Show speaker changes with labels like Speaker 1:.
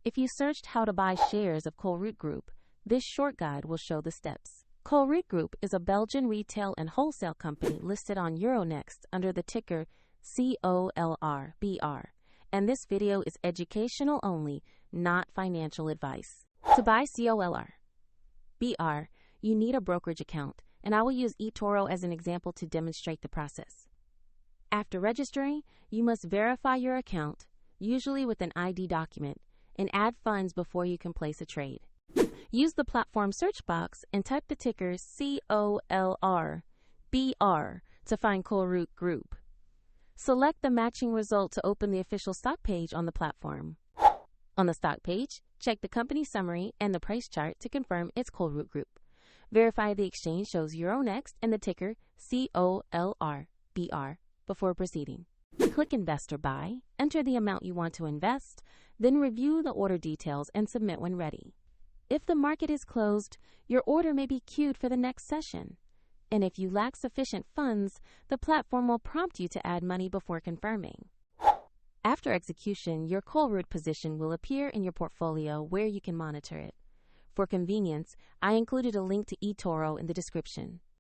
Speaker 1: If you searched how to buy shares of Colruyt Group, this short guide will show the steps. Colruyt Group is a Belgian retail and wholesale company listed on Euronext under the ticker COLR.BR, and this video is educational only, not financial advice. To buy COLR.BR, you need a brokerage account, and I will use eToro as an example to demonstrate the process. After registering, you must verify your account, usually with an ID document, and add funds before you can place a trade. Use the platform search box and type the ticker COLR.BR to find Colruyt Group. Select the matching result to open the official stock page on the platform. On the stock page, check the company summary and the price chart to confirm it's Colruyt Group. Verify the exchange shows Euronext and the ticker COLR.BR before proceeding. Click Invest or Buy, enter the amount you want to invest, then review the order details and submit when ready. If the market is closed, your order may be queued for the next session. And if you lack sufficient funds, the platform will prompt you to add money before confirming. After execution, your Colruyt position will appear in your portfolio where you can monitor it. For convenience, I included a link to eToro in the description.